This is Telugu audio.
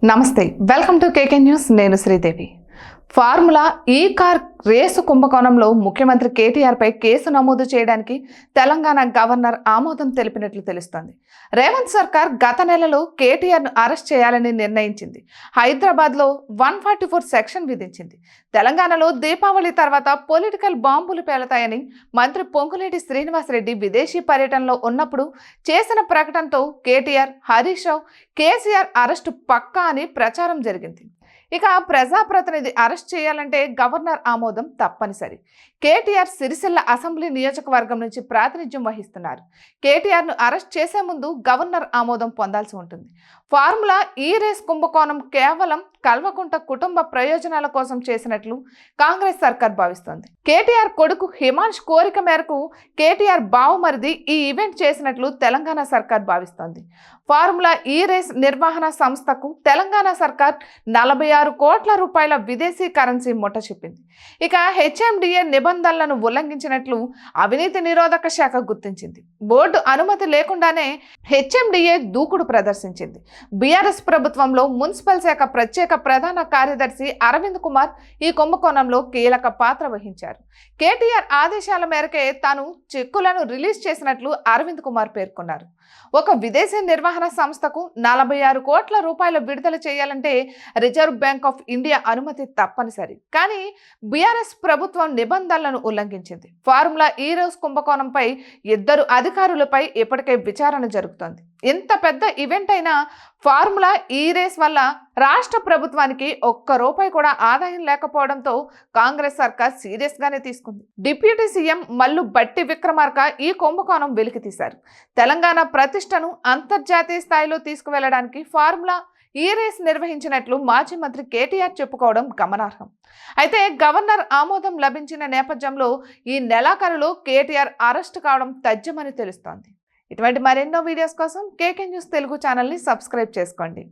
నమస్తే వెల్కమ్ టు కేకే న్యూస్ నేను శ్రీదేవి ఫార్ములా ఈ కార్ రేసు కుంభకోణంలో ముఖ్యమంత్రి కేటీఆర్ పై కేసు నమోదు చేయడానికి తెలంగాణ గవర్నర్ ఆమోదం తెలిపినట్లు తెలుస్తోంది. రేవంత్ సర్కార్ గత నెలలో కేటీఆర్ ను అరెస్ట్ చేయాలని నిర్ణయించింది. హైదరాబాద్ లో 144 సెక్షన్ విధించింది. తెలంగాణలో దీపావళి తర్వాత పొలిటికల్ బాంబులు పేలతాయని మంత్రి పొంగులేటి శ్రీనివాసరెడ్డి విదేశీ పర్యటనలో ఉన్నప్పుడు చేసిన ప్రకటనతో కేటీఆర్, హరీష్ రావు, కేసీఆర్ అరెస్టు పక్కా అని ప్రచారం జరిగింది. ఇక ప్రజాప్రతినిధి అరెస్ట్ చేయాలంటే గవర్నర్ ఆమోదం తప్పనిసరి. కేటీఆర్ సిరిసిల్ల అసెంబ్లీ నియోజకవర్గం నుంచి ప్రాతినిధ్యం వహిస్తున్నారు. కేటీఆర్ ను అరెస్ట్ చేసే ముందు గవర్నర్ ఆమోదం పొందాల్సి ఉంటుంది. ఫార్ములా ఈ రేస్ కుంభకోణం కేవలం కల్వకుంట కుటుంబ ప్రయోజనాల కోసం చేసినట్లు కాంగ్రెస్ సర్కార్ భావిస్తోంది. కేటీఆర్ కొడుకు హిమాంష్ కోరిక మేరకు కేటీఆర్ బావమరిది ఈ ఈవెంట్ చేసినట్లు తెలంగాణ సర్కార్ భావిస్తోంది. ఫార్ములా ఈ రేస్ నిర్వహణ సంస్థకు తెలంగాణ సర్కార్ 46 కోట్ల రూపాయల విదేశీ కరెన్సీ ముట్ట చెప్పింది. ఇక హెచ్ఎండిఏ నిబంధనలను ఉల్లంఘించినట్లు అవినీతి నిరోధక శాఖ గుర్తించింది. బోర్డు అనుమతి లేకుండానే హెచ్ఎండిఏ దూకుడు ప్రదర్శించింది. బీఆర్ఎస్ ప్రభుత్వంలో మున్సిపల్ శాఖ ప్రత్యేక ప్రధాన కార్యదర్శి అరవింద్ కుమార్ ఈ కుంభకోణంలో కీలక పాత్ర వహించారు. కేటీఆర్ ఆదేశాల మేరకే తాను చెక్కులను రిలీజ్ చేసినట్లు అరవింద్ కుమార్ పేర్కొన్నారు. ఒక విదేశీ నిర్వహణ సంస్థకు 46 కోట్ల రూపాయలు విడుదల చేయాలంటే రిజర్వ్ బ్యాంక్ ఆఫ్ ఇండియా అనుమతి తప్పనిసరి. కానీ బీఆర్ఎస్ ప్రభుత్వం నిబంధనలను ఉల్లంఘించింది. ఫార్ములా ఈ రోజు కుంభకోణంపై 2 అధికారులపై ఇప్పటికే విచారణ జరుగుతోంది. ఎంత పెద్ద ఈవెంట్ అయినా ఫార్ములా ఈ రేస్ వల్ల రాష్ట్ర ప్రభుత్వానికి ఒక్క రూపాయి కూడా ఆదాయం లేకపోవడంతో కాంగ్రెస్ సర్కార్ సీరియస్ గానే తీసుకుంది. డిప్యూటీ సీఎం మల్లు బట్టి విక్రమార్క ఈ కుంభకోణం వెలికి తీశారు. తెలంగాణ ప్రతిష్టను అంతర్జాతీయ స్థాయిలో తీసుకువెళ్లడానికి ఫార్ములా ఈ రేస్ నిర్వహించినట్లు మాజీ మంత్రి కేటీఆర్ చెప్పుకోవడం గమనార్హం. అయితే గవర్నర్ ఆమోదం లభించిన నేపథ్యంలో ఈ నెలాఖరులో కేటీఆర్ అరెస్ట్ కావడం తథ్యమని తెలుస్తోంది. ఇటువంటి మరెన్నో వీడియోస్ కోసం కేకే న్యూస్ తెలుగు ఛానల్ని సబ్స్క్రైబ్ చేసుకోండి.